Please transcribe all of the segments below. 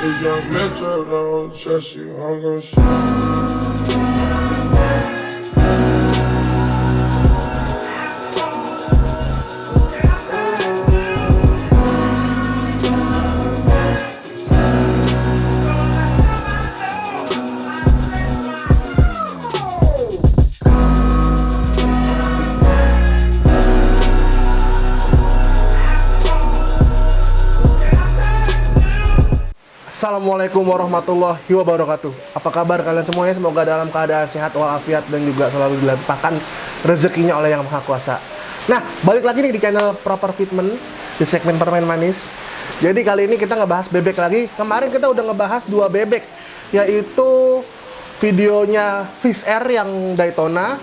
If young Metro don't trust you, I'm gon' shoot. Assalamualaikum warahmatullahi wabarakatuh. Apa kabar kalian semuanya? Semoga dalam keadaan sehat walafiat dan juga selalu dilimpahkan rezekinya oleh Yang Maha Kuasa. Nah, balik lagi nih di channel Proper Fitment di segmen permen manis. Jadi kali ini kita ngebahas bebek lagi. Kemarin kita udah ngebahas dua bebek, yaitu videonya Fish Air yang Daytona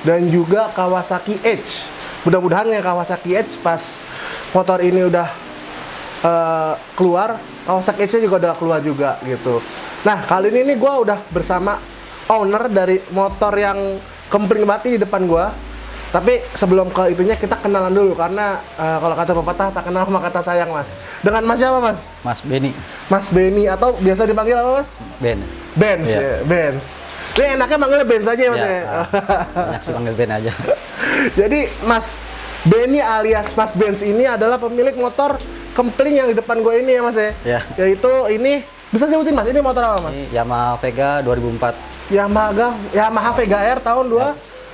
dan juga Kawasaki Edge. Mudah-mudahan yang Kawasaki Edge pas motor ini udah keluar, Kawasaki Edge juga udah keluar juga gitu. Nah, kali ini nih gue udah bersama owner dari motor yang kempling banget di depan gue. Tapi sebelum ke itunya kita kenalan dulu karena kalau kata pepatah tak kenal maka kata sayang, Mas. Dengan Mas siapa, Mas? Mas Benny. Mas Benny atau biasa dipanggil apa, Mas? Ben. Benz, Iya. ya, Benz. Ini enaknya manggilnya Benz aja ya, Mas ya. Banyak sih panggil Ben aja. Jadi Mas Benny alias Mas Benz ini adalah pemilik motor kempling yang di depan gue ini ya, Mas ya. Ya. Yaitu ini bisa sebutin, Mas, ini motor apa, Mas? Ini Yamaha Vega 2004. Yamaha Vega R tahun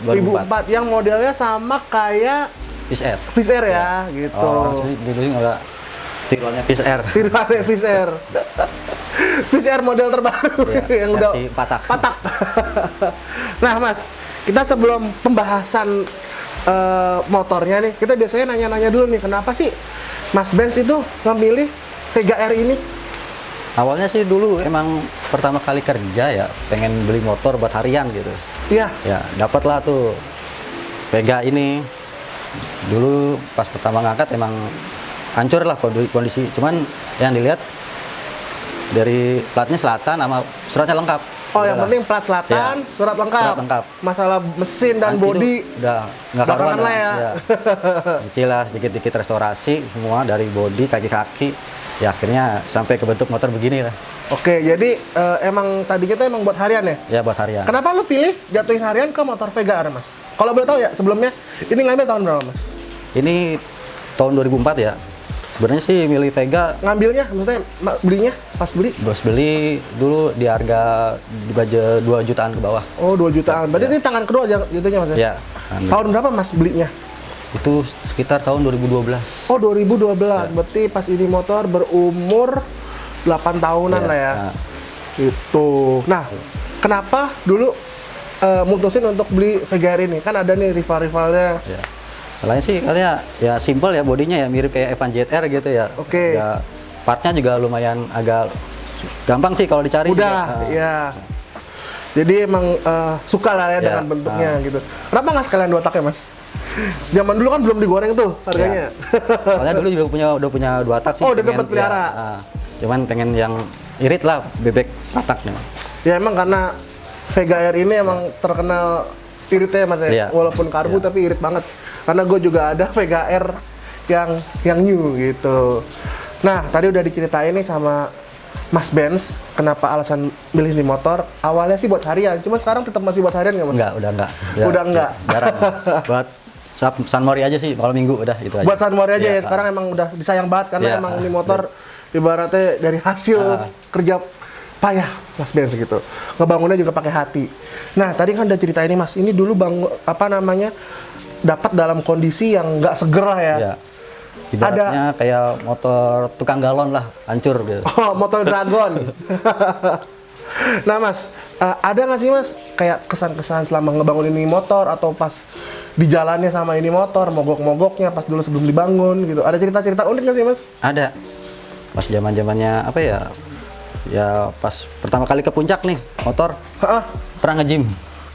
2004 yang modelnya sama kayak Fish Air. Fish Air ya, gitu. Orang sini dulu enggak tiruannya Fish Air. Tiruannya Fish Air. Fish Air model terbaru Iya, yang udah versi patak. Nah, Mas, kita sebelum pembahasan motornya nih, kita biasanya nanya-nanya dulu nih, kenapa sih Mas Benz itu memilih Vega R ini? Awalnya sih dulu emang pertama kali kerja ya, pengen beli motor buat harian gitu. Iya. Ya, dapatlah tuh Vega ini. Dulu pas pertama ngangkat emang hancur lah kondisi. Cuman yang dilihat dari platnya selatan sama suratnya lengkap. Oh, yang Udahlah. penting plat selatan, Ya, surat lengkap. surat lengkap. Masalah mesin dan Nanti bodi itu udah nggak belakangan karuan lah ya. Kecil lah, sedikit-sedikit restorasi semua dari bodi, kaki-kaki. Ya akhirnya sampai ke bentuk motor begini lah. Oke, jadi emang tadi kita emang buat harian ya? Ya buat harian. Kenapa lu pilih jatuhin harian ke motor Vega R, Mas? Kalau boleh tahu ya, sebelumnya ini ngambil tahun berapa, Mas? Ini tahun 2004 ya. Sebenarnya sih milih Vega, Ngambilnya, maksudnya belinya pas beli? bos beli dulu di harga di budget 2 jutaan ke bawah. Oh, 2 jutaan. Berarti ini tangan kedua jatuhnya, Mas? Ya. Tahun berapa, Mas, belinya? Itu sekitar tahun 2012. Oh, 2012. Berarti pas ini motor berumur 8 tahunan Ya, lah ya. nah. Gitu. Nah, kenapa dulu mutusin untuk beli Vega R ini? Kan ada nih rival-rivalnya. Ya. Selain sih katanya ya simple ya, bodinya ya mirip kayak Evan ZR gitu ya. Oke. Ya, partnya juga lumayan agak gampang sih kalau dicari. Udah, juga. ya. Jadi emang suka lah ya Ya, dengan bentuknya gitu. Kenapa nggak sekalian 2 tak ya, Mas? Zaman dulu kan belum digoreng tuh harganya. Soalnya dulu juga udah punya 2 tak sih. Oh, udah pengen- sempet pelihara. ya, cuman pengen yang irit lah, bebek pataknya. Ya emang karena Vega R ini emang terkenal iritnya, Mas ya. Iya. Walaupun karbu Iya. tapi irit banget. Karena gue juga ada Vega R yang new gitu. Nah, tadi udah diceritain nih sama Mas Benz kenapa alasan milih di motor. Awalnya sih buat harian, cuma sekarang tetap masih buat harian nggak, Mas? Enggak, udah enggak. Udah enggak. Jarang. Buat San Mori aja sih, kalau minggu udah itu aja. Buat San Mori aja Iya, ya, sekarang emang udah disayang banget karena Iya, emang ini motor ibaratnya dari hasil kerja payah Mas Benz gitu. Ngebangunnya juga pakai hati. Nah, tadi kan udah cerita ini, Mas. Ini dulu dapat dalam kondisi yang nggak seger lah ya. Ya. Ibaratnya kayak motor tukang galon lah, hancur gitu. Oh, motor Dragon. Nah, Mas, ada nggak sih, Mas, kayak kesan-kesan selama ngebangun ini motor atau pas di jalannya sama ini motor, mogok-mogoknya pas dulu sebelum dibangun gitu. Ada cerita-cerita unik nggak sih, Mas? Ada. Pas zaman-zamannya apa ya? Ya pas pertama kali ke puncak nih, motor Heeh, pernah nge-gym.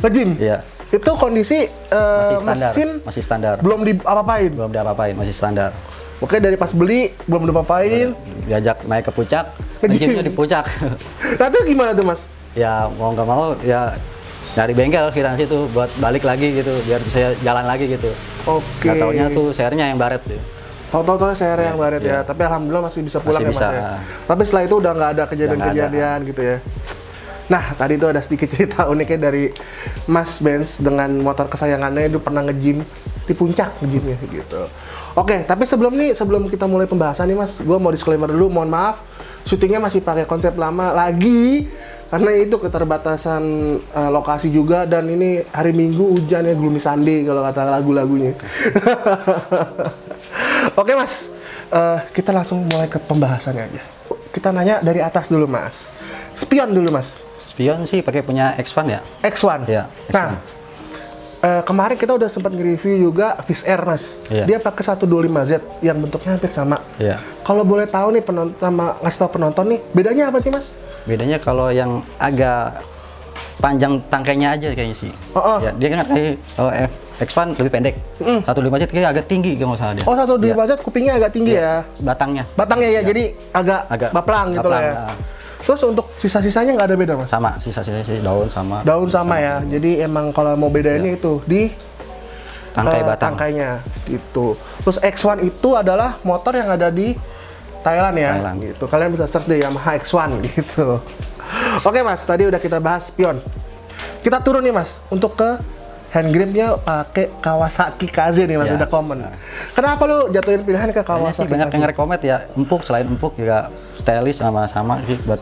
nge-gym. Iya. Itu kondisi Masih standar. mesin Masih standar. belum diapa-apain. Belum diapa-apain, masih standar. Oke, dari pas beli belum diapa-apain. Diajak naik ke puncak, Nge-gym. nge-gymnya di puncak. Nah, itu gimana tuh, Mas? Ya mau nggak mau ya dari bengkel sekitaran situ buat balik lagi gitu, biar bisa jalan lagi gitu. Oke. Nggak taunya tuh sernya yang baret tuh. Tahu-tahu saya yang baret ya, tapi alhamdulillah masih bisa pulang Masih ya Mas bisa. ya. Tapi setelah itu udah nggak ada kejadian-kejadian gitu ya. Nah, tadi itu ada sedikit cerita uniknya dari Mas Benz dengan motor kesayangannya itu pernah nge-gym di puncak nge-gymnya gitu. Oke, tapi sebelum kita mulai pembahasan nih Mas, gue mau disclaimer dulu, mohon maaf, syutingnya masih pakai konsep lama lagi karena itu keterbatasan lokasi juga dan ini hari Minggu hujannya gloomy Sunday kalau kata lagu-lagunya. Oke Mas, kita langsung mulai ke pembahasannya aja. Kita nanya dari atas dulu Mas. Spion dulu Mas. Spion sih pakai punya X1 ya. X1. Iya, X1. Nah, kemarin kita udah sempat nge-review juga Viz Air Mas. Iya. Dia pakai 125Z yang bentuknya hampir sama. Iya. Kalau boleh tahu nih ngasih tahu penonton nih, bedanya apa sih Mas? Bedanya kalau yang agak panjang tangkainya aja kayaknya sih. Ya, dia kan kayak kalau X1 lebih pendek. 125Z kayak agak tinggi kalau nggak salah dia. Oh, 125Z kupingnya agak tinggi ya. Batangnya. Batangnya ya, jadi agak baplang gitu lah ya. Terus untuk sisa-sisanya nggak ada beda Mas? Sama, sisa-sisa daun sama. Daun sama ya. Jadi emang kalau mau bedainnya itu di Tangkai batang. tangkainya gitu. Terus X1 itu adalah motor yang ada di Thailand ya. Thailand. Gitu. Kalian bisa search deh Yamaha X1 gitu. Oke Mas, tadi udah kita bahas spion. Kita turun nih Mas untuk ke hand gripnya pakai Kawasaki KZ nih Mas, Ya. udah common. Kenapa lu jatuhin pilihan ke Kayaknya sih Kawasaki banyak KZ? yang rekomend ya, empuk, selain empuk juga stylish sama sih buat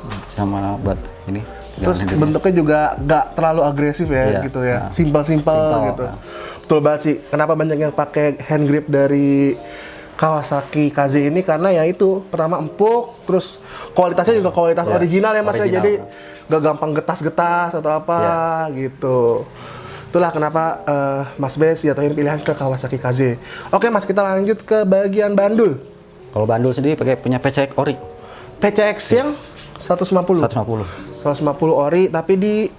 ini. Terus Jangan bentuknya juga nggak terlalu agresif ya Iya. gitu ya, Nah. simpel-simpel Simpel, gitu. nah. Betul banget sih. Kenapa banyak yang pakai hand grip dari Kawasaki KZ ini karena ya itu pertama empuk, terus kualitasnya juga kualitas Ya, original ya Mas ya. original. Jadi nggak gampang getas-getas atau apa gitu. Itulah kenapa Mas Benz jatuhin pilihan ke Kawasaki KZ. Oke Mas, kita lanjut ke bagian bandul. Kalau bandul sendiri pakai punya PCX ori PCX yang 150. 150. 150 ori, tapi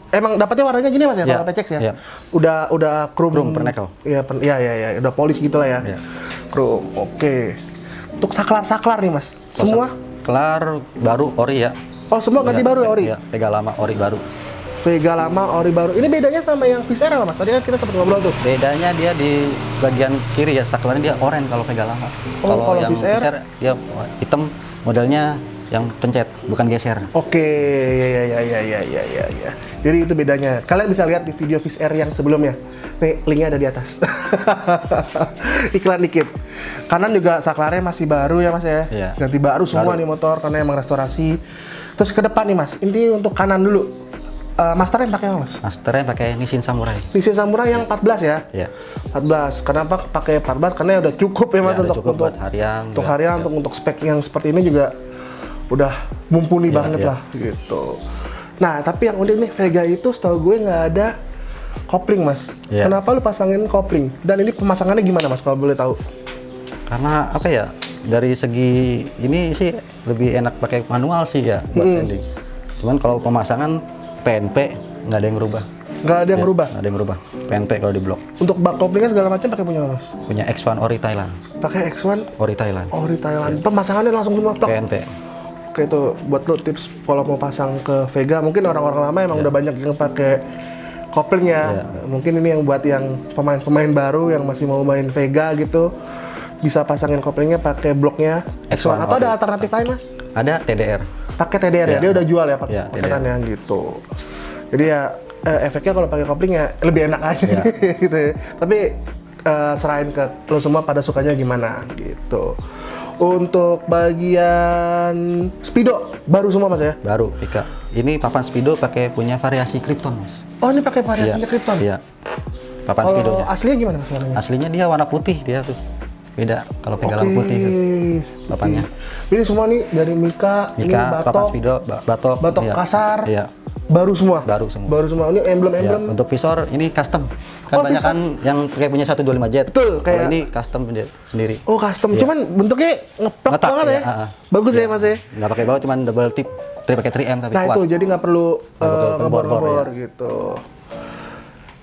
emang dapatnya warnanya gini Mas ya, Iya, kalau PCX ya? iya. Udah chrome pernekel. Iya, ya, udah polish gitu lah ya. Iya. Chrome. Oke. Untuk saklar nih Mas. Semua? Kelar baru ori ya. Oh, semua ganti baru ya ori? Iya, Vega lama ori baru. Vega lama ori baru. Ini bedanya sama yang Viz Air apa Mas? Tadi kan kita sempat ngobrol tuh. Bedanya dia di bagian kiri ya, saklarnya dia oranye kalau Vega lama. Oh, kalau yang Viz Air? dia hitam, modelnya yang pencet, bukan geser. Oke, ya. Jadi itu bedanya. Kalian bisa lihat di video Viz Air yang sebelumnya. Nih, linknya ada di atas. Iklan dikit. Kanan juga saklarnya masih baru ya Mas ya. Iya. Ganti baru semua Baru. nih motor karena emang restorasi. Terus ke depan nih Mas. Ini untuk kanan dulu. Master yang pakai apa Mas? Masternya pakai Nissin Samurai. Nissin Samurai yang 14 ya? Iya. 14. Kenapa pakai 14? Karena udah cukup ya Mas Ya, udah untuk cukup buat harian. untuk ya. harian, untuk spek yang seperti ini juga udah mumpuni banget iya. lah gitu. Nah, tapi yang unik nih Vega itu setahu gue nggak ada kopling Mas. Iya. Kenapa lu pasangin kopling? Dan ini pemasangannya gimana Mas kalau boleh tahu? Karena apa ya? Dari segi ini sih lebih enak pakai manual sih ya buat ending. Cuman kalau pemasangan PNP nggak ada yang ngerubah. Nggak ada yang Ya, berubah. nggak ada yang ngerubah. PNP kalau di blok. Untuk bak koplingnya segala macam pakai punya Mas. Punya X1 ori Thailand. Pakai X1 Ori Thailand. ori Thailand. Pemasangannya langsung semua plug. PNP. Oke, itu buat lo tips kalau mau pasang ke Vega. Mungkin orang-orang lama emang udah banyak yang pakai kopling ya. Mungkin ini yang buat yang pemain-pemain baru yang masih mau main Vega gitu, bisa pasangin koplingnya pakai bloknya X1. Atau ada alternatif lain Mas? Ada TDR. Pakai TDR ya, Ya. dia udah jual ya Ya, paketannya gitu. Jadi ya efeknya kalau pakai kopling ya lebih enak aja Ya. gitu ya. Tapi serahin ke lo semua pada sukanya gimana gitu. Untuk bagian speedo baru semua Mas ya? Baru Pika. Ini papan speedo pakai punya variasi Krypton, Mas. Oh, ini pakai variasinya Krypton. Iya. Papan Kalau speedonya. aslinya gimana Mas warnanya? Aslinya dia warna putih dia tuh. Beda kalau pegang lampu putih itu papannya. Ini semua nih dari Mika, ini Mika, papan batok, speedo, batok. batok iya. kasar. Iya. Baru semua. Baru semua. Baru semua. Ini Iya, emblem-emblem. untuk visor ini custom. Oh, Kan banyak visor. kan yang kayak punya 125Z. Betul, Kalau kayak- ini custom sendiri. Oh, custom. Iya. Cuman bentuknya ngeplak Ngetak, banget ya. iya, Bagus Iya. ya Mas ya. Nggak pakai baut, cuman double tip. Pakai 3M tapi Nah kuat. itu jadi nggak perlu perlu ngebor-ngebor ngebor, gitu.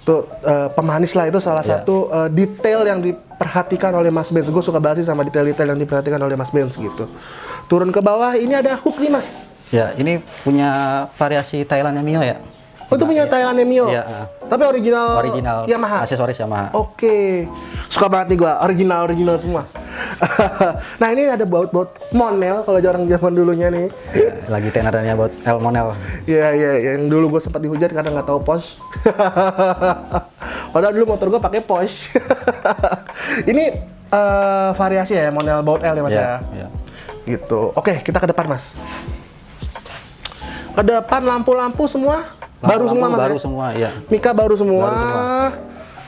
Tuh pemanis lah itu salah Iya. satu detail yang diperhatikan oleh Mas Benz. Gue suka banget sih sama detail-detail yang diperhatikan oleh Mas Benz gitu. Turun ke bawah ini ada hook nih Mas. Ya, ini punya variasi Thailandnya Mio ya. Oh, itu punya Thailand Mio. Iya. Tapi original Yamaha. Aksesoris Yamaha. Oke. Suka banget nih gua, original semua. Nah, ini ada baut-baut Monel kalau orang zaman dulunya nih. Ya, lagi tenarannya buat El Monel. Iya, yang dulu gua sempat dihujat karena nggak tahu pos. Padahal dulu motor gua pakai pos. Ini variasi ya, Monel baut L ya Mas ya. Iya. Gitu. Oke, kita ke depan Mas. Ke depan lampu-lampu semua baru semua Mas. Baru ya? semua, iya. Mika baru semua.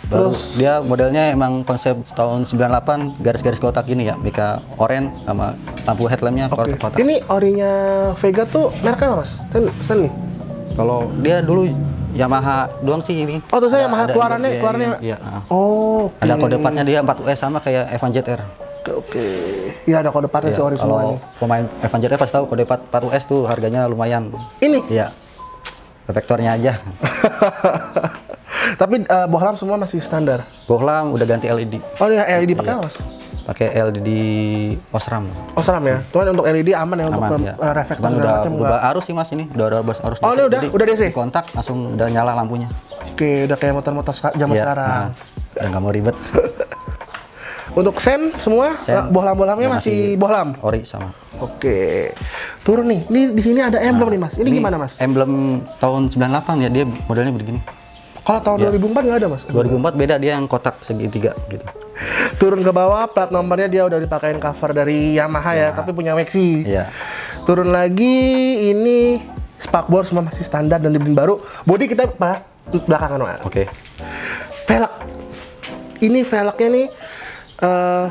Terus dia modelnya emang konsep tahun 98, garis-garis kotak ini ya, Mika oranye sama lampu headlampnya kotak-kotak. Ini orinya Vega tuh mereknya apa Mas? Sen nih. Kalau dia dulu Yamaha doang sih ini. Oh, terus Yamaha keluarannya. Iya. Oh, Ada kode partnya dia 4US sama kayak Evan ZR. Oke. Iya, ada kode partnya sih ori semua Kalau nih. pemain Evan ZR pasti tahu kode part 4US tuh harganya lumayan. Ini. Iya. Reflektornya aja. Tapi bohlam semua masih standar. Bohlam udah ganti LED. Oh, ini LED pakai apa Mas? Pakai LED Osram. Osram ya. Cuman untuk LED aman ya untuk Aman ya. reflektor Cuman segala udah macam berubah arus sih Mas ini. Udah arus. Oh, ini Jadi, udah DC. di kontak langsung udah nyala lampunya. Oke, udah kayak motor-motor zaman Iya, sekarang. Udah nggak mau ribet. Untuk sen semua bohlam-bohlamnya masih bohlam. Ori sama. Oke. Turun nih. Ini di sini ada emblem nih Mas. Ini gimana Mas? Emblem tahun 98 ya, dia modelnya begini. Kalau tahun 2004 nggak ada Mas? 2004 beda, dia yang kotak segitiga gitu. Turun ke bawah, plat nomornya dia udah dipakein cover dari Yamaha ya, tapi punya Maxi. Iya. Turun lagi, ini spakbor semua masih standar dan dibeliin baru. Bodi kita bahas belakangan Mas. Oke. Velg. Ini velgnya nih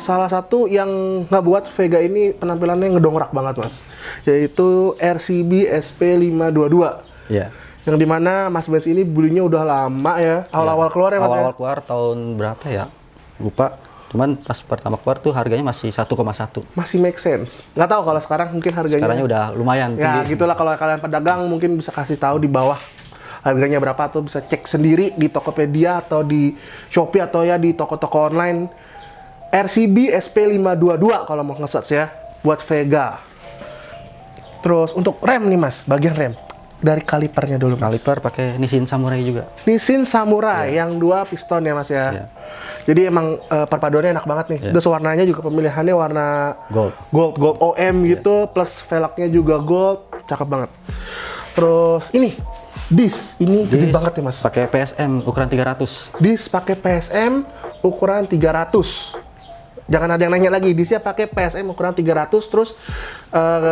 salah satu yang nggak buat Vega ini penampilannya ngedongrak banget Mas. Yaitu RCB SP522. Iya. Yang dimana Mas Benz ini belinya udah lama ya, awal-awal keluar ya Mas. Awal-awal keluar tahun berapa ya? Lupa. Cuman pas pertama keluar tuh harganya masih 1,1. Masih make sense. Nggak tahu kalau sekarang mungkin harganya. Sekarangnya udah lumayan Ya tinggi. gitulah, kalau kalian pedagang mungkin bisa kasih tahu di bawah harganya berapa, atau bisa cek sendiri di Tokopedia atau di Shopee atau ya di toko-toko online. RCB SP522 kalau mau nge-search ya buat Vega. Terus untuk rem nih Mas, bagian rem dari kalipernya dulu Mas. Kaliper pakai Nissin Samurai juga. Nissin Samurai yang 2 piston ya Mas ya. Iya. Jadi emang perpaduannya enak banget nih. Iya. Terus warnanya juga pemilihannya warna Gold. gold OM gitu, plus velgnya juga gold, cakep banget. Terus ini disc ini gede banget nih Mas. Pakai PSM ukuran 300. Disc pakai PSM ukuran 300. Jangan ada yang nanya lagi, discnya pakai PSM ukuran 300, terus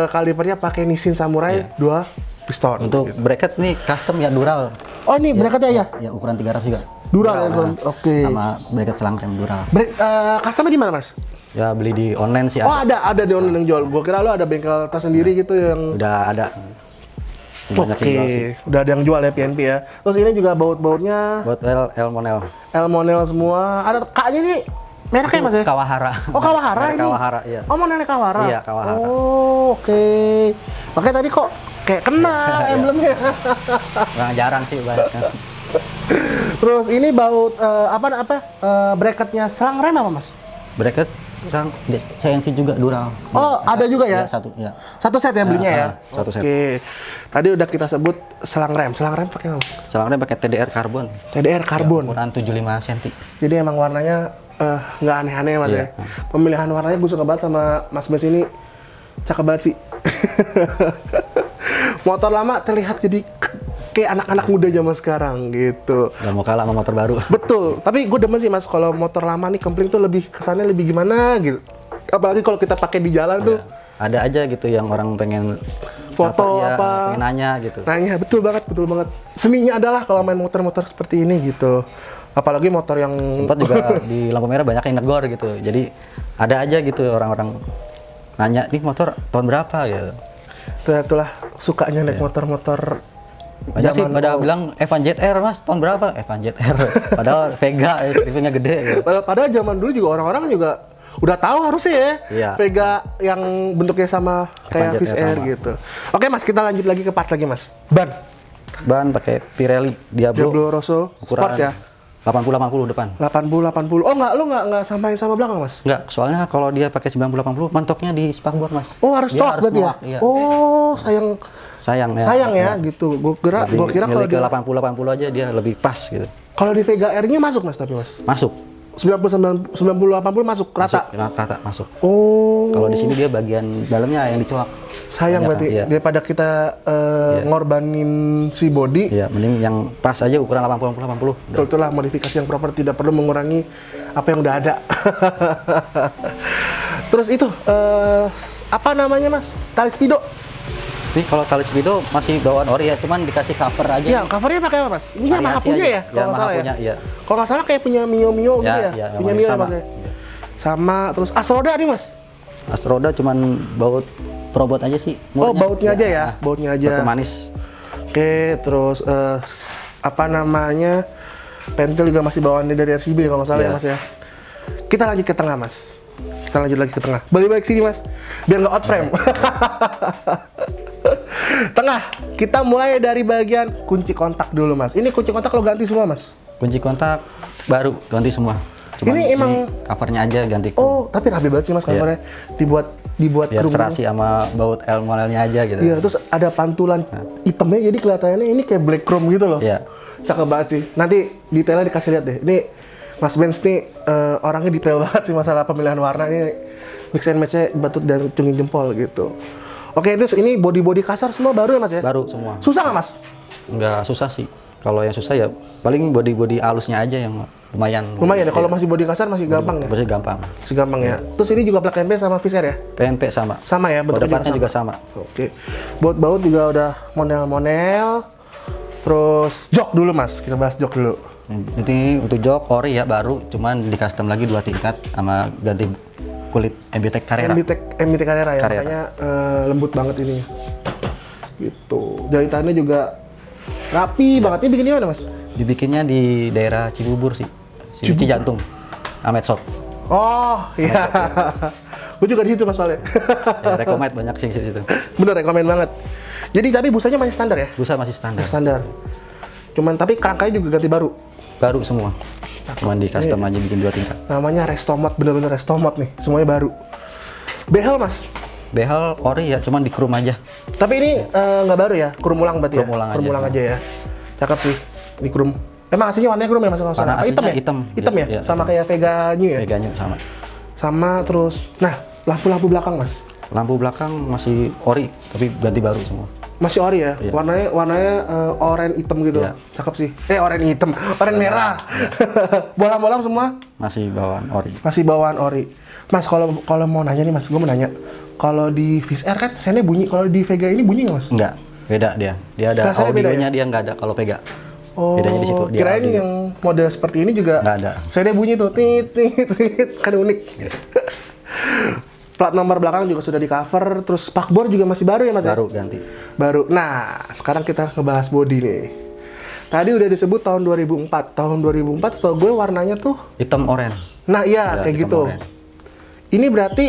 kalipernya pakai Nissin Samurai 2 piston. Untuk bracket nih custom ya Dural. Oh ini bracketnya ya? Ya ukuran 300 juga. Dural ya, Nah, oke. Sama bracket selang rem Dural. Customnya di mana Mas? Ya beli di online sih Oh ada. ada di online yang jual. Gua kira lo ada bengkel tersendiri gitu yang. Udah ada. Banyak yang jual sih. Udah ada yang jual ya PNP ya. Terus ini juga baut-bautnya Buat El Monel. El Monel semua. Ada kaknya nih. Mereknya Mas ya? Kawahara. Oh Kawahara Merek ini? Kawahara, iya. Oh modelnya Kawahara? Iya, Kawahara. Oh oke. Makanya tadi kok kayak kena emblemnya. Nah, jarang sih banyak. Terus ini baut bracketnya selang rem apa Mas? Bracket sekarang CNC juga Dural. Oh ada juga ya? Iya, satu ya. Satu set ya belinya ya? satu set. Oke. Tadi udah kita sebut selang rem. Selang rem pakai apa Mas? Selang rem pakai TDR karbon. TDR karbon. Ukuran 75 cm. Jadi emang warnanya nggak aneh-aneh Mas Iya. ya. Pemilihan warnanya gue suka banget sama Mas Benz ini. Cakep banget sih. Motor lama terlihat jadi kayak anak-anak muda zaman sekarang gitu. Gak mau kalah sama motor baru. Betul. Tapi gue demen sih Mas kalau motor lama nih kempling tuh lebih kesannya lebih gimana gitu. Apalagi kalau kita pakai di jalan tuh. Ada aja gitu yang orang pengen Foto ya, apa. pengen nanya gitu. Nanya, betul banget. Seninya adalah kalau main motor-motor seperti ini gitu. Apalagi motor yang Sempat juga di lampu merah banyak yang negor gitu. Jadi ada aja gitu orang-orang nanya, nih motor tahun berapa gitu. itulah sukanya naik motor-motor. Banyak sih pada now. bilang Evan ZR Mas, tahun berapa? Evan ZR. Padahal Vega reviewnya gede gitu. Padahal zaman dulu juga orang-orang juga udah tahu harusnya ya. Iya. Vega yang bentuknya sama kayak ZR Fish Air sama. gitu. Oke Mas, kita lanjut lagi ke part lagi Mas. Ban Pakai Pirelli Diablo Rosso Sport ya. 80 depan. 80. Oh lo nggak samain sama belakang Mas? Enggak, soalnya kalau dia pakai 90 80 mentoknya di spakbor Mas. Oh harus Dia cok berarti ya? muak, iya. Oh sayang sayang ya. Sayang ya gitu. Gua kira kalau ke 80 aja dia lebih pas gitu. kalau di Vega R-nya masuk Mas tapi Mas. Masuk. 90 80 masuk rata. Rata masuk. Oh. Kalau di sini dia bagian dalamnya yang dicoak. Sayang Banyak, berarti iya. daripada kita ngorbanin si body. Iya, mending yang pas aja ukuran 80. Itulah modifikasi yang proper, tidak perlu mengurangi apa yang udah ada. Terus itu apa namanya Mas? Tali Speedo. Ini kalau tali speedo masih bawaan ori ya, cuman dikasih cover aja. Iya, covernya pakai apa Mas? Ini Yamaha Variasi punya aja. ya? Kalau nggak Yamaha salah punya, ya? iya. Kalau nggak salah kayak punya Mio gitu ya? Iya, Punya Yamaha Mio ya sama. Mas ya? Sama, terus as roda nih Mas? As roda cuman baut probot aja sih. Oh, murnya. bautnya aja ya? Bautnya aja. Batu manis. Oke, terus apa namanya? Pentil juga masih bawaannya dari RCB kalau nggak salah Iya. ya Mas ya? Kita lanjut ke tengah Mas. Kita lanjut lagi ke tengah. Balik sini Mas, biar nggak out frame. Tengah, kita mulai dari bagian kunci kontak dulu Mas. Ini kunci kontak lo ganti semua Mas? Kunci kontak baru ganti semua. Cuman Ini emang covernya aja ganti. oh, tapi rapi banget sih Mas covernya. Dibuat Biar krum. serasi sama baut L modelnya aja gitu. Iya, terus ada pantulan hitamnya jadi kelihatannya ini kayak black chrome gitu loh. Iya. Cakep banget sih. Nanti detailnya dikasih lihat deh. Ini Mas Benz nih orangnya detail banget sih masalah pemilihan warna ini. Mix and match-nya batut dan cungin jempol gitu. Oke, terus ini body-body kasar semua baru ya Mas ya? Baru semua. Susah nggak Mas? Nggak susah sih. Kalau yang susah ya paling body halusnya aja yang lumayan. Lumayan ya, kalau Iya. masih body kasar masih gampang ya? Masih gampang. Masih gampang ya. Terus ini juga plug and play sama Fiser ya? PNP sama. Sama ya, Baut bentuknya depannya juga sama. Oke. Baut-baut juga udah model-model. Terus jok dulu Mas, kita bahas jok dulu. Ini untuk jok ori ya baru, cuman di custom lagi 2 tingkat sama ganti kulit MBTEK Carrera. MBT Carrera ya, Carrera. makanya lembut banget ini. Gitu. Jahitannya juga rapi banget. Ini bikinnya mana Mas? Dibikinnya di daerah Cibubur sih. Cijantung. Amet Shop. Oh, iya. Gue juga di situ Mas soalnya. Ya, recommend banyak sih di situ. Bener, rekomen banget. Jadi tapi busanya masih standar ya? Busa masih standar. Standar. Cuman tapi kerangkanya juga ganti baru. Baru semua. Cuman di custom aja bikin 2 tingkat. Namanya Restomod, bener-bener Restomod nih. Semuanya baru. Behel Mas? Behel ori ya, cuman di krum aja. Tapi ini nggak baru ya? Krum ulang berarti Krum ya? ulang Krum aja. ulang aja ya. Cakep sih. Ini krum. Emang aslinya warnanya krum ya Mas? Kalau Warna salah. Hitam ya? aslinya hitam. Hitam ya? Iya. Sama kayak Vega New ya? Meganya sama. Sama terus, nah lampu-lampu belakang Mas? Lampu belakang masih ori, tapi ganti baru semua. Masih ori ya? Iya. Warnanya oranye hitam gitu. Iya. Cakep sih. Oranye hitam, oranye merah. Bolam-bolam semua Masih bawaan ori. masih bawaan ori. Mas, kalau mau nanya nih Mas, gue mau nanya. Kalau di Fish Air kan sennya bunyi, kalau di Vega ini bunyi nggak Mas? Enggak, beda dia. Dia ada Rasanya beda audionya, ya? dia nggak ada kalau Vega. Oh, Bedanya di situ, dia kirain audio. yang model seperti ini juga Nggak ada. sennya bunyi tuh, tit, tit, tit. Kan unik. Plat nomor belakang juga sudah di cover, terus spakbor juga masih baru ya Mas? ya? Baru ganti. Baru. Nah, sekarang kita ngebahas body nih. Tadi udah disebut tahun 2004. Tahun 2004 setahu gue warnanya tuh, Hitam oranye. nah iya Ya, kayak hitam gitu. oranye. Ini berarti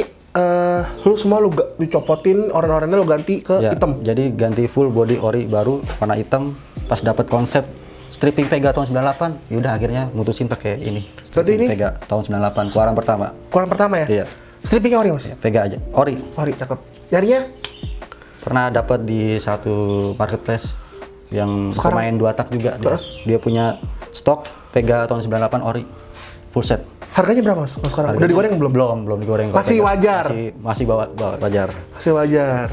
lu semua lu dicopotin, oranye-oranye lu ganti ke Ya, hitam. jadi ganti full body ori baru warna hitam. Pas dapat konsep stripping Vega tahun 98, yaudah akhirnya mutusin pakai ini. Stripping ini? Vega tahun 98, keluaran pertama. Keluaran pertama ya? Iya. Strippingnya ori Mas? Vega aja, ori. Ori, cakep. Nyarinya? Pernah dapat di satu marketplace yang Sekarang? pemain 2 tak juga. Dia punya stok Vega tahun 98 ori full set. Harganya berapa Mas? Kalau sekarang? Udah digoreng belum? Belum digoreng. kalau Masih Vega. wajar? Masih wajar. Masih wajar.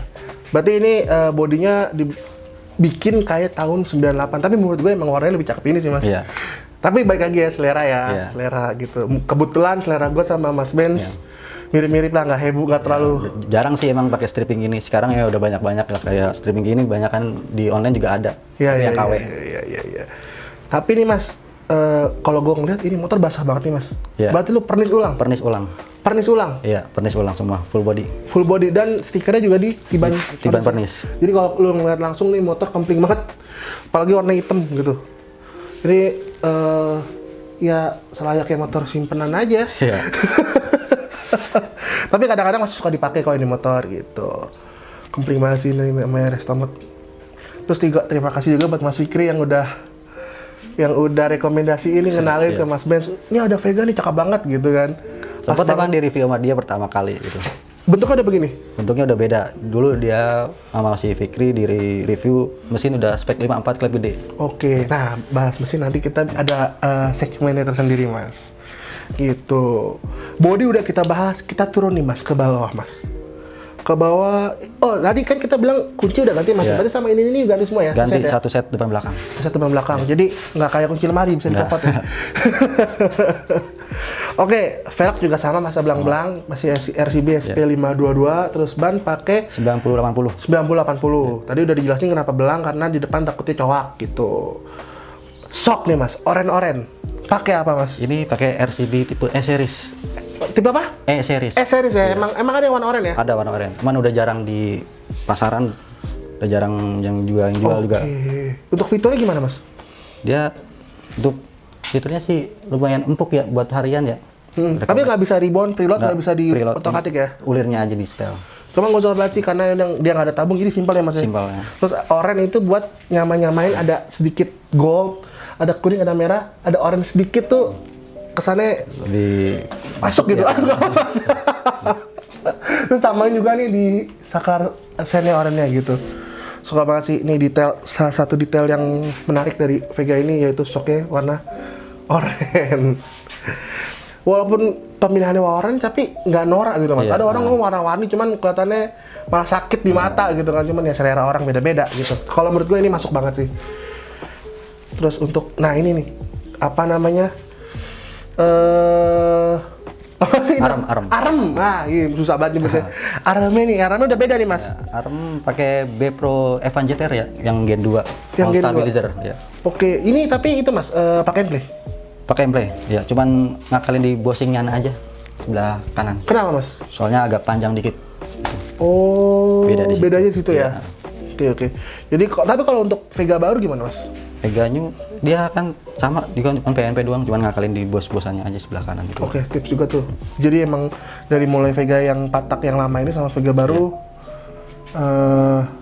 Berarti ini bodinya dibikin kayak tahun 98. Tapi menurut gue emang warnanya lebih cakep ini sih Mas. Iya. Tapi balik lagi ya selera ya, Iya. selera gitu. Kebetulan selera gue sama Mas Benz mirip-mirip lah, nggak heboh, nggak terlalu. Jarang sih emang pakai stripping ini. Sekarang ya udah banyak-banyak lah kayak stripping gini, banyak kan di online juga ada. Iya, Yang KW. iya. Tapi nih Mas, kalau gue ngeliat ini motor basah banget nih Mas. Iya. Berarti lu pernis ulang? Pernis ulang. Pernis ulang? Iya, pernis ulang semua, full body. Full body dan stikernya juga di tiban pernis. Jadi kalau lu ngeliat langsung nih motor kempling banget, apalagi warna hitam gitu. Jadi ya selayaknya motor simpenan aja. Iya. Tapi kadang-kadang masih suka dipakai kalau ini motor gitu. Kempling banget sih ini namanya Restomod. Terus terima kasih juga buat Mas Fikri yang udah rekomendasi ini ngenalin ke Mas Benz. Ini ada Vega nih cakep banget gitu kan. Sempat emang di review sama dia pertama kali gitu. Bentuknya udah begini? Bentuknya udah beda. Dulu dia sama si Fikri di review mesin udah spek 54 klep gede. Oke, nah bahas mesin nanti kita ada segmennya tersendiri mas. Gitu. Body udah kita bahas, kita turun nih mas ke bawah mas. Ke bawah, oh tadi kan kita bilang kunci udah ganti mas. Iya. Berarti sama ini ganti semua ya? Ganti Set, ya? satu set depan belakang. Satu depan belakang, jadi nggak kayak kunci lemari bisa dicopot ya. Oke, velg juga sama masa belang-belang, masih RCB SP522, terus ban pakai 90-80. 90-80. Tadi udah dijelasin kenapa belang, karena di depan takutnya cowak gitu. Sok nih mas, oren-oren. Pakai apa mas? Ini pakai RCB tipe E-series. Tipe apa? E-series. E-series ya, emang ada yang warna oranye ya? Ada warna oranye. Cuman udah jarang di pasaran. Udah jarang yang jual juga. Untuk fiturnya gimana mas? Dia untuk fiturnya sih lumayan empuk ya buat harian ya. Tapi nggak bisa reborn, preload, nggak bisa di preload. otomatik ya? Ulirnya aja di setel. Cuma nggak usah sih karena dia nggak ada tabung, jadi simpel ya mas ya? Simpel ya. Terus orange itu buat nyamain ada sedikit gold, ada kuning, ada merah, ada orange sedikit tuh kesannya Lebih masuk gitu. ya. Aduh nggak pas. Terus sama juga nih di saklar sennya orange-nya gitu. Suka banget sih, ini detail, salah satu detail yang menarik dari Vega ini yaitu shocknya warna oranye. Walaupun pemilihannya warna tapi nggak norak gitu mas. Iya, Ada orang ngomong warna-warni cuman kelihatannya malah sakit di mata gitu kan. Cuman ya selera orang beda-beda gitu. Kalau menurut gue ini masuk banget sih. Terus untuk, nah ini nih, apa namanya? Apa sih? Arem. Nah, iya susah banget nyebutnya. Aremnya nih, aremnya udah beda nih mas. Arem pakai B Pro F1 GTR ya, yang Gen 2. Yang All Gen 2. stabilizer ya. Oke, ini tapi itu mas, pakai play. Pakai play ya, cuman ngakalin di bosingnya aja sebelah kanan. Kenapa mas? Soalnya agak panjang dikit. Oh, Beda di situ. bedanya di situ ya. Iya. Oke. Jadi, tapi kalau untuk Vega baru gimana mas? Veganya dia kan sama, dia kan cuma PNP doang, cuman ngakalin di bos-bosannya aja sebelah kanan gitu. Oke, tips juga tuh. Jadi emang dari mulai Vega yang patak yang lama ini sama Vega baru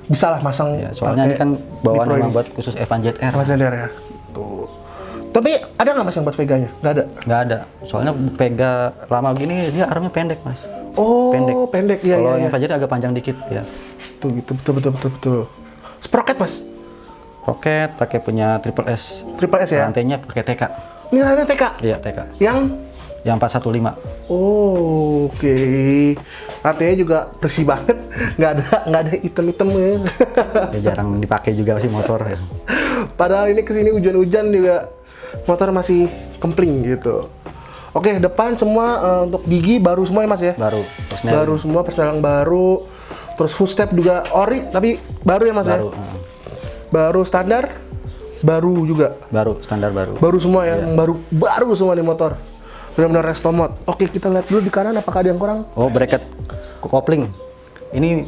bisa lah masang. Ya, soalnya ini pakai kan bawaan Nitro memang ini. buat khusus F1 ZR. Mas Zender ya. Tuh. Tapi ada nggak mas yang buat Veganya? Nggak ada. Nggak ada. Soalnya Vega lama gini dia armnya pendek, Mas. Oh, pendek ya. Kalau Iya, yang iya. Fajar agak panjang dikit ya. Tuh gitu, betul. Sprocket mas, Roket pakai punya Triple S. Triple S ya. Rantainya pakai TK. Ini rantai TK. Iya, TK. Yang 415. oh, oke. Rantainya juga bersih banget, nggak ada item-itemnya. Ya, jarang dipakai juga sih motor ya. Padahal ini kesini hujan-hujan juga motor masih kempling gitu. Oke, depan semua untuk gigi baru semua ya mas ya? Baru. Persnel. Baru semua, persneling baru. Terus footstep juga ori, tapi baru ya mas Baru. ya? Baru standar, baru juga. Baru, standar baru. Baru semua ya, yang baru semua nih motor. Benar-benar resto mod. Oke, kita lihat dulu di kanan apakah ada yang kurang. Oh, bracket kopling. Ini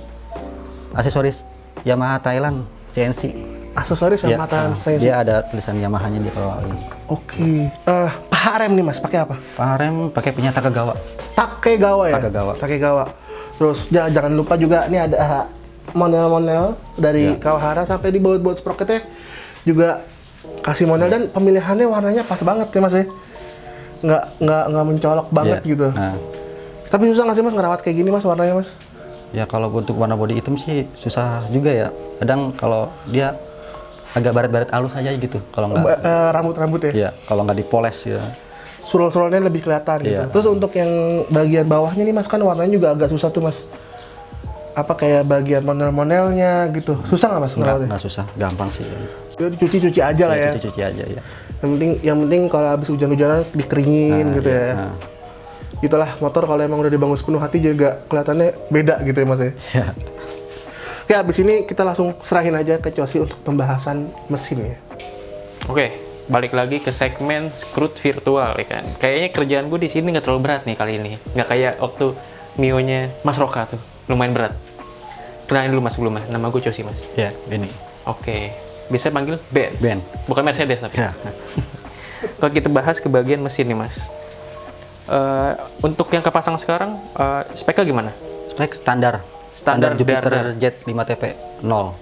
aksesoris Yamaha Thailand CNC. Aksesoris yang Ya, mata saya. dia ada tulisan Yamahanya di bawah ini. Oke. Paha rem nih mas, pakai apa? Paha rem pakai punya Takagawa. Pakai gawa ya? Takagawa. Pakai gawa. Terus jangan lupa juga nih ada monel-monel dari Kawahara sampai di baut-baut sprocketnya juga kasih model dan pemilihannya warnanya pas banget ya mas ya. Nggak mencolok banget Iya. gitu. Nah, Tapi susah nggak sih mas ngerawat kayak gini mas warnanya mas? ya kalau untuk warna body hitam sih susah juga ya. Kadang kalau dia agak baret-baret halus aja gitu. Kalau nggak, Rambut-rambut ya? ya kalau nggak dipoles ya. Sulol-sulolnya lebih kelihatan gitu. Iya. Terus untuk yang bagian bawahnya nih mas kan warnanya juga agak susah tuh mas. Apa kayak bagian monel-monelnya gitu. Susah nggak mas ngerawatnya? Nggak susah, gampang sih. Jadi cuci-cuci aja lah ya. Cuci-cuci aja ya. Yang penting kalau habis hujan-hujanan dikeringin Nah, gitu iya. ya. Nah. Itulah motor kalau emang udah dibangun sepenuh hati juga kelihatannya beda gitu ya mas ya. Ya. Oke, habis ini kita langsung serahin aja ke Cosi untuk pembahasan mesin ya. Oke, balik lagi ke segmen Scrut virtual ya kan. Kayaknya kerjaan gue di sini nggak terlalu berat nih kali ini. Nggak kayak waktu Mio-nya Mas Roka tuh, lumayan berat. Kenalin dulu mas sebelumnya, nama gue Cosi mas. Ya, ini. Oke, bisa panggil Ben. Ben. Bukan Mercedes tapi. Ya. Kalau kita bahas ke bagian mesin nih mas. Untuk yang kepasang sekarang, speknya gimana? Spek standar. Standar Jupiter dar-dar. Jet 5TP 0.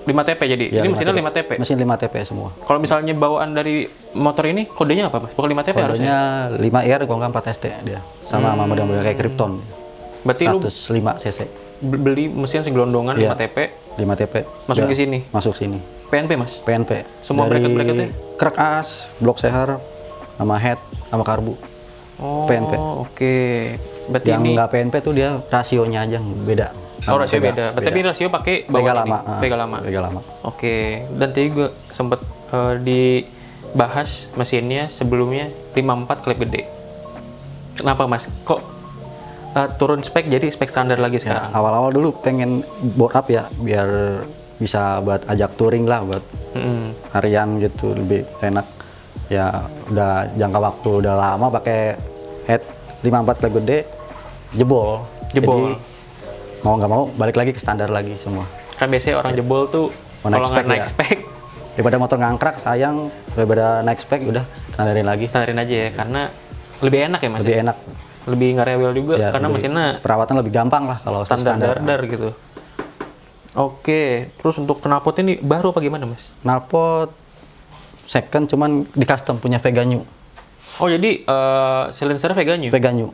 5TP jadi? Ya, Ini mesinnya 5TP? Mesin 5TP semua. Kalau misalnya bawaan dari motor ini, kodenya apa mas? Bukan 5TP harusnya? Kodenya 5R kalau nggak 4ST dia. Sama model-model kayak Krypton. Berarti lu 105 cc. beli mesin segelondongan Iya. 5 TP, 5 TP. Masuk Udah, ke sini? Masuk sini. PNP Mas? PNP. Semua Dari bracket-bracketnya? Krek as, blok sehar, sama head, sama karbu. Oh, PNP. oke. Berarti Yang ini nggak PNP tuh dia rasionya aja beda. oh rasio beda. Berarti ini rasio pakai Vega bawaan lama. ini. Vega lama. Vega lama. Oke. Dan tadi gue sempet dibahas mesinnya sebelumnya 54 klep gede. Kenapa Mas? Kok turun spek jadi spek standar lagi Ya, sekarang? awal-awal dulu pengen board up ya, biar bisa buat ajak touring lah, buat Mm-mm. harian gitu lebih enak. Ya udah jangka waktu udah lama pakai head 54 klep gede, jebol. Jebol. Jadi mau nggak mau balik lagi ke standar lagi semua. Kan biasanya orang jebol tuh Mau naik kalau nggak spek naik ya? spek, Daripada motor ngangkrak sayang, daripada naik spek udah standarin lagi. standarin aja ya, karena lebih enak ya Mas. Lebih ya? enak. Lebih nggak rewel juga Ya, karena lebih- mesinnya perawatan lebih gampang lah kalau standar dar gitu. Oke, terus untuk knalpot ini baru apa gimana Mas? Knalpot second cuman di custom punya Vega New. Oh jadi silencer Vega New? Vega New.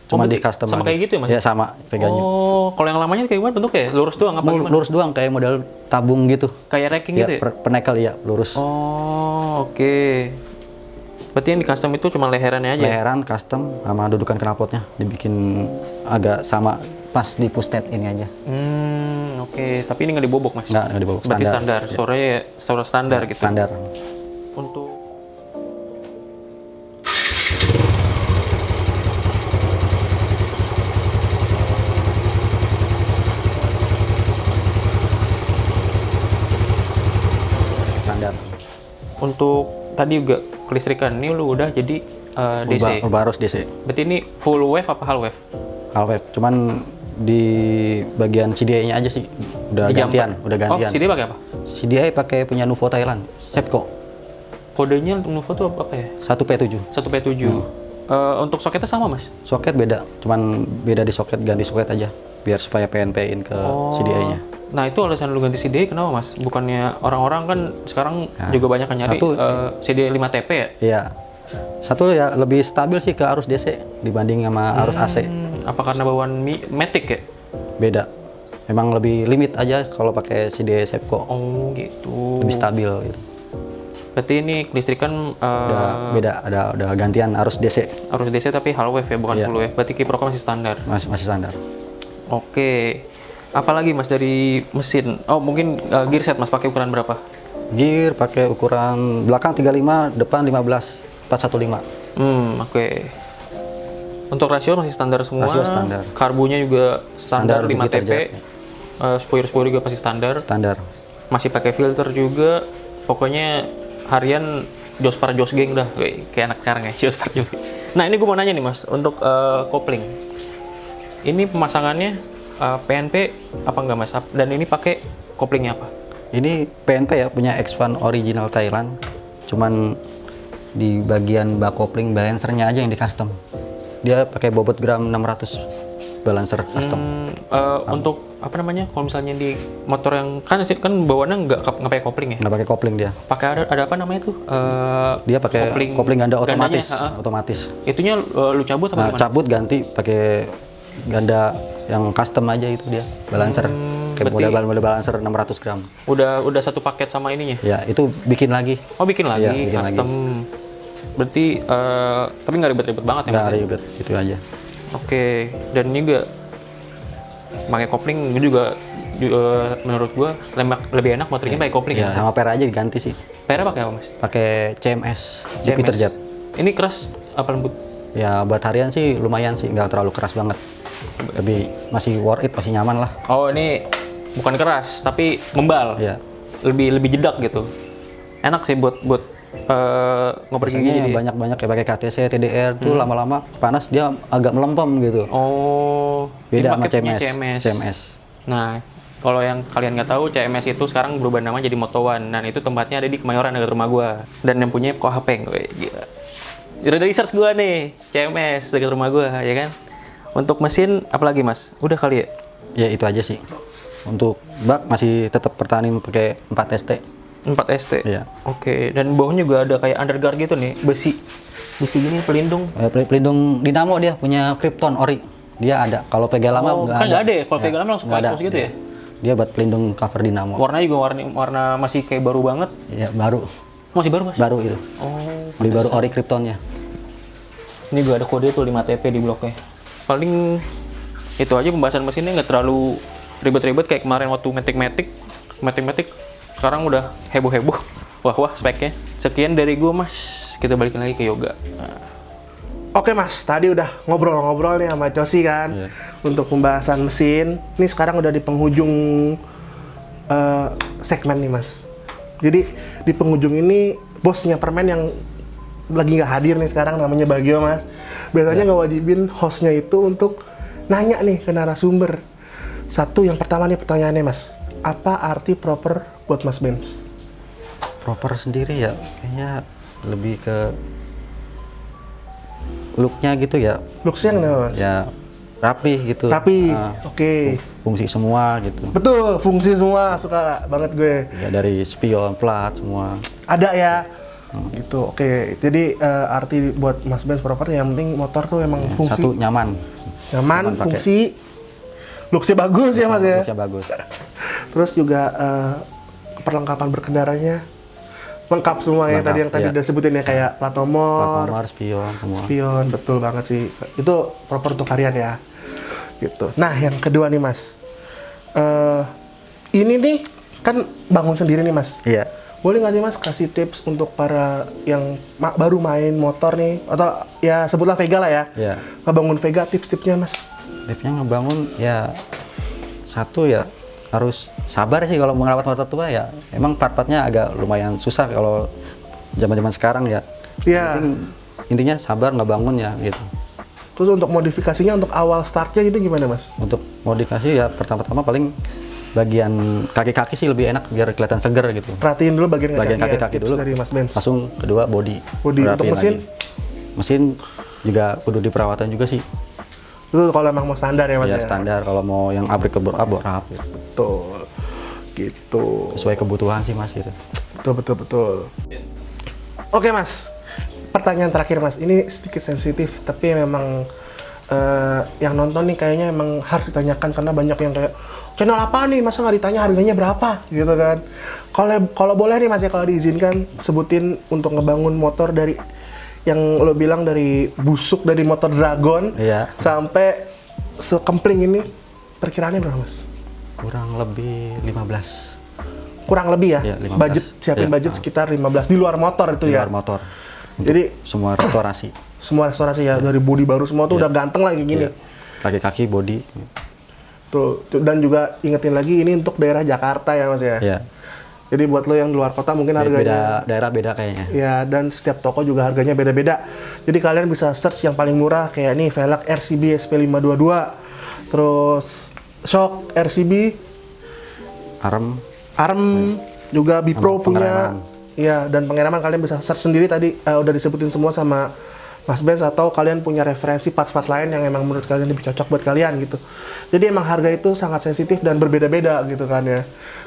Cuma berarti di custom sama lagi. kayak gitu ya, Mas? Ya sama Vega New. Oh, kalau yang lamanya kayak gimana bentuknya? Lurus doang apa gimana? Lurus doang kayak model tabung gitu. Kayak racking Ya, gitu ya? penekel ya, lurus. Oh, oke. Berarti yang di custom itu cuma leherannya aja? Leheran custom sama dudukan knalpotnya dibikin agak sama pas di push-state ini aja. Oke. Tapi ini nggak dibobok, Mas? Nggak dibobok, Berarti standar. standar. Suara standar gitu? Standar. Untuk Standar. untuk tadi juga kelistrikan ini lu udah jadi DC. Ubah arus DC. Berarti ini full wave apa half wave? Half wave. Cuman di bagian CDI-nya aja sih udah Di gantian, jumper. udah gantian. Oh, CD pakai apa? CDI pakai punya Nuvo Thailand, Sepco Kodenya Nuvo tuh apa ya? 1P7. 1P7. Untuk soketnya sama, Mas? Soket beda, cuman beda di soket, ganti soket aja biar supaya PNP-in ke CDI-nya. Nah, itu alasan lu ganti CD kenapa, Mas? Bukannya orang-orang kan sekarang juga banyak yang nyari satu, CD 5TP ya? Iya. Satu ya lebih stabil sih ke arus DC dibanding sama arus AC. Apa karena bawaan Matic ya? Beda. Emang lebih limit aja kalau pakai CD Sepco. Oh, gitu. Lebih stabil gitu. Berarti ini kelistrikan Udah beda, udah gantian arus DC. arus DC tapi half wave ya, bukan Iya. full wave. Berarti kiproknya masih standar. Masih standar. Oke. Apalagi Mas dari mesin? Oh, mungkin gear set Mas pakai ukuran berapa? Gear pakai ukuran belakang 35, depan 15, 415. Oke. Untuk rasio masih standar semua. Rasio standar. Karbunya juga standar, Standar 5 Jupiter TP. Jet. Spoiler juga pasti standar. Standar. Masih pakai filter juga. Pokoknya harian Jospar Jos Geng dah. Kayak anak sekarang ya, Jospar Jos Geng. Nah, ini gue mau nanya nih Mas, untuk kopling. Ini pemasangannya PNP apa enggak Mas? Dan ini pakai koplingnya apa? Ini PNP ya, punya X1 original Thailand. Cuman di bagian bak kopling balancernya aja yang di custom. Dia pakai bobot gram 600 balancer custom. Untuk apa namanya? Kalau misalnya di motor yang kan bawaannya nggak pakai kopling ya? Nggak pakai kopling dia. Pakai ada apa namanya tuh? Dia pakai kopling ganda otomatis. gandanya, Otomatis. Itunya lu cabut apa Nah, gimana? cabut ganti pakai ganda yang custom aja itu dia, balancer. Kayak berarti- model balancer 600 gram. Udah satu paket sama ininya? Ya, itu bikin lagi. Oh, bikin lagi Iya, bikin custom. Berarti tapi nggak ribet-ribet banget ya Nggak Mas? ya? ribet, itu aja. Oke, dan ini juga pakai kopling juga menurut gua lebih enak motornya pakai kopling Ya, ya. sama per aja diganti sih. Pera pakai apa Mas? Pakai CMS, Jupiter CMS. Jet. Ini keras apa lembut? Ya, buat harian sih lumayan sih, nggak terlalu keras banget. Lebih masih worth it, masih nyaman lah. Oh, ini bukan keras tapi membal. Ya. Lebih jedak gitu. Enak sih buat ngoper gigi Biasanya jadi. banyak-banyak kayak pakai KTC, TDR tuh lama-lama panas dia agak melempem gitu. Oh, Beda ini sama pakai punya CMS. CMS. Nah, kalau yang kalian nggak tahu, CMS itu sekarang berubah nama jadi Moto One. Dan itu tempatnya ada di Kemayoran dekat rumah gua. Dan yang punya Kohapeng, gue gila. Udah research gua nih, CMS dekat rumah gua, ya kan? Untuk mesin, apalagi Mas? Udah kali ya? Ya itu aja sih. Untuk bak masih tetap pertahanin pakai 4 ST. 4 ST? Iya. Oke, dan bawahnya juga ada kayak underguard gitu nih, besi. Besi gini pelindung. Pelindung dinamo dia punya Krypton ori. Dia ada. Kalau Vega lama kan nggak ada ya? Kalau Vega lama langsung nggak ada. expose gitu ya? Dia buat pelindung cover dinamo. Warnanya juga warna masih kayak baru banget. Ya baru. Masih baru mas? Baru itu. Oh. Beli baru ori Kryptonnya. Ini juga ada kode tuh 5TP di bloknya. Paling itu aja pembahasan mesinnya, nggak terlalu ribet-ribet kayak kemarin waktu Matic. Sekarang udah heboh-heboh. Wah speknya. Sekian dari gue mas. Kita balikin lagi ke yoga. Oke mas, tadi udah ngobrol-ngobrol nih sama Cosi kan, Iya. untuk pembahasan mesin. Ini sekarang udah di penghujung segmen nih mas. Jadi di penghujung ini bosnya permen yang lagi nggak hadir nih sekarang, namanya Bagio mas. Biasanya ngewajibin hostnya itu untuk nanya nih ke narasumber. Satu, yang pertama nih pertanyaannya mas, apa arti proper buat Mas Benz? Proper sendiri ya, kayaknya lebih ke looknya gitu ya. Looks-nya kenapa mas? Ya rapi gitu. Rapi, Ah, oke. Fungsi semua gitu. Betul, fungsi semua, suka banget gue. Ya dari spion, plat semua. Ada ya, gitu. Oke, jadi arti buat Mas Benz proper yang penting motor tuh emang fungsi, Satu nyaman. nyaman, pakai. fungsi, looks-nya bagus ya mas ya. Looknya bagus. Terus juga perlengkapan berkendaranya lengkap semua ya, Lengkap, tadi yang tadi iya. udah sebutin ya, kayak plat Plat nomor, nomor, spion semua. spion, betul banget sih. Itu proper untuk harian ya. Gitu. Nah, yang kedua nih mas, ini nih kan bangun sendiri nih mas. Iya. Boleh nggak sih mas kasih tips untuk para yang baru main motor nih, atau ya sebutlah Vega lah ya, Iya. ngebangun Vega, tips-tipsnya mas? Tipsnya ngebangun ya satu ya harus sabar sih kalau merawat motor tua ya. Emang part-partnya agak lumayan susah kalau zaman-zaman sekarang ya. Iya. Intinya sabar ngebangun ya gitu. Terus untuk modifikasinya, untuk awal startnya itu gimana mas? Untuk modifikasi ya pertama-tama paling bagian kaki-kaki sih lebih enak biar kelihatan seger gitu. Perhatiin dulu bagian Kaki-kaki ya, tips dulu. dari Mas Benz. Langsung kedua body. Body. Untuk Rapiin mesin? lagi. Mesin juga kudu diperawatan juga sih. Itu kalau emang mau standar ya mas Ya ya? standar, kalau mau yang abrik rap gitu. Betul. Gitu. Sesuai kebutuhan sih mas gitu. Betul. Oke mas, pertanyaan terakhir mas. Ini sedikit sensitif, tapi memang yang nonton nih kayaknya emang harus ditanyakan, karena banyak yang kayak, channel apa nih, masa nggak ditanya harganya berapa gitu kan. Kalau boleh nih mas ya, kalau diizinkan sebutin untuk ngebangun motor dari yang lo bilang dari busuk, dari motor Dragon Iya. sampai sekempling ini, perkiraannya berapa mas? Kurang lebih 15 Kurang lebih ya, Iya, 15. budget, siapin Iya. budget sekitar 15 di luar motor itu di ya. luar motor. Untuk Jadi semua restorasi. semua restorasi ya, dari body baru semua tuh Iya. udah ganteng lah kayak gini. Iya. Kaki-kaki, body. Tuh, dan juga ingetin lagi ini untuk daerah Jakarta ya mas ya. Ya. Jadi buat lo yang di luar kota mungkin Beda harganya daerah beda kayaknya. ya, dan setiap toko juga harganya beda-beda. Jadi kalian bisa search yang paling murah kayak nih velg RCB SP522, terus shock RCB, Arem. ARM juga Bipro Sama punya. pengereman. Ya, dan pengereman kalian bisa search sendiri tadi, udah disebutin semua sama Mas Benz, atau kalian punya referensi parts-parts lain yang emang menurut kalian lebih cocok buat kalian gitu. Jadi emang harga itu sangat sensitif dan berbeda-beda gitu kan ya.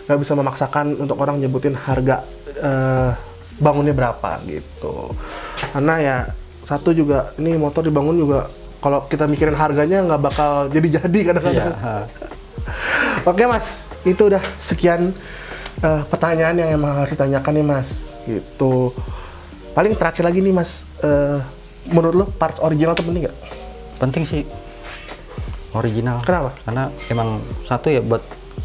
Nggak bisa memaksakan untuk orang nyebutin harga bangunnya berapa gitu. Karena ya satu juga, ini motor dibangun juga kalau kita mikirin harganya nggak bakal jadi-jadi kadang-kadang. Iya. Oke mas, itu udah sekian pertanyaan yang emang harus ditanyakan nih mas gitu. Paling terakhir lagi nih mas, menurut lo parts original tuh penting nggak? Penting sih original. Kenapa? Karena emang satu ya buat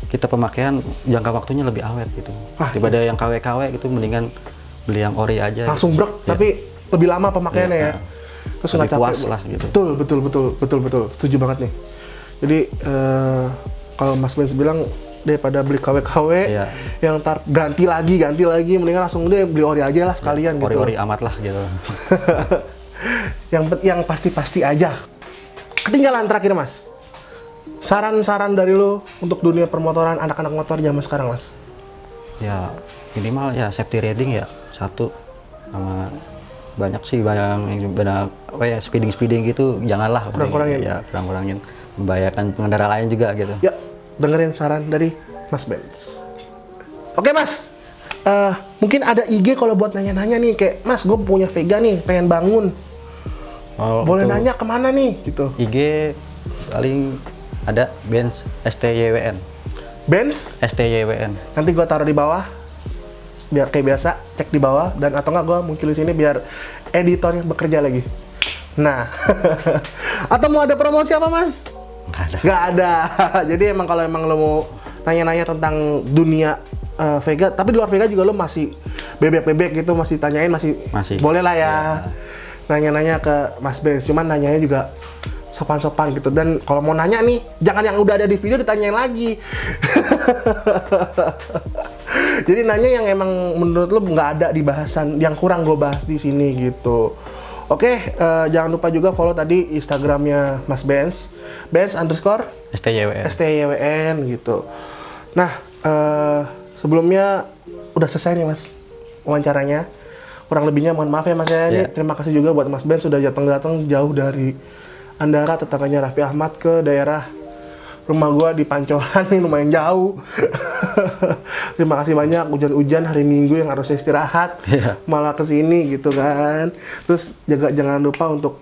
kita pemakaian jangka waktunya lebih awet gitu. Ah, Daripada yang KW-KW gitu mendingan beli yang ori aja. Langsung gitu. brek, tapi lebih lama pemakaiannya Iya, ya. Terus lebih nggak capek. puas lah gitu. Betul. Setuju banget nih. Jadi kalau Mas Benz bilang daripada beli KW-KW Iya. yang ntar ganti lagi, mendingan langsung deh beli ori aja lah sekalian gitu. Ori-ori amat lah gitu. yang pasti-pasti aja. Ketinggalan terakhir mas, saran-saran dari lo untuk dunia permotoran anak-anak motor zaman sekarang mas? Ya minimal ya safety riding ya satu, sama banyak sih yang banyak apa ya speeding gitu janganlah. Kurang-kurangin. Ya kurang-kurangin, membahayakan pengendara lain juga gitu. Ya, dengerin saran dari Mas Benz. Oke mas, mungkin ada IG kalau buat nanya-nanya nih, kayak mas gue punya Vega nih, pengen bangun, Kalau boleh untuk nanya kemana nih gitu? IG paling ada Benz STYWN. Benz, STYWN. nanti gua taruh di bawah. Biar kayak biasa, cek di bawah dan atau nggak gua muncul di sini biar editornya bekerja lagi. Nah, atau mau ada promosi apa Mas? Nggak ada. Nggak ada. Jadi emang kalau emang lo mau nanya-nanya tentang dunia Vega, tapi di luar Vega juga lo masih bebek-bebek gitu, masih tanyain masih boleh lah ya. Nanya-nanya ke Mas Benz, cuman nanyanya juga sopan-sopan gitu. Dan kalau mau nanya nih, jangan yang udah ada di video ditanyain lagi. Jadi nanya yang emang menurut lo nggak ada di bahasan, yang kurang gue bahas di sini gitu. Oke, jangan lupa juga follow tadi Instagramnya Mas Benz, Benz_STYWN gitu. Nah, sebelumnya udah selesai nih Mas wawancaranya. Kurang lebihnya mohon maaf ya Mas ya. Ini terima kasih juga buat Mas Benz sudah datang jauh dari Andara, tetangganya Raffi Ahmad ke daerah rumah gua di Pancoran, ini lumayan jauh. Terima kasih banyak, hujan-hujan hari Minggu yang harusnya istirahat malah kesini gitu kan. Terus jangan lupa untuk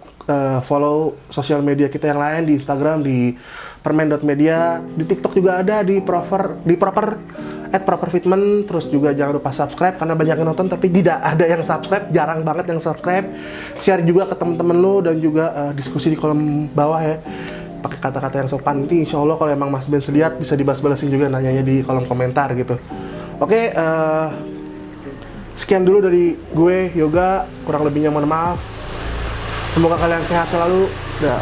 follow sosial media kita yang lain di Instagram di permen.media, di TikTok juga ada di proper @properfitment. Terus juga jangan lupa subscribe karena banyak yang nonton tapi tidak ada yang subscribe, jarang banget yang subscribe. Share juga ke teman-teman lo dan juga diskusi di kolom bawah ya. Pakai kata-kata yang sopan, nanti insya Allah kalau emang Mas Benz lihat bisa dibahas-balasin juga nanyanya di kolom komentar gitu. Oke, sekian dulu dari gue Yoga, kurang lebihnya mohon maaf. Semoga kalian sehat selalu. Dah.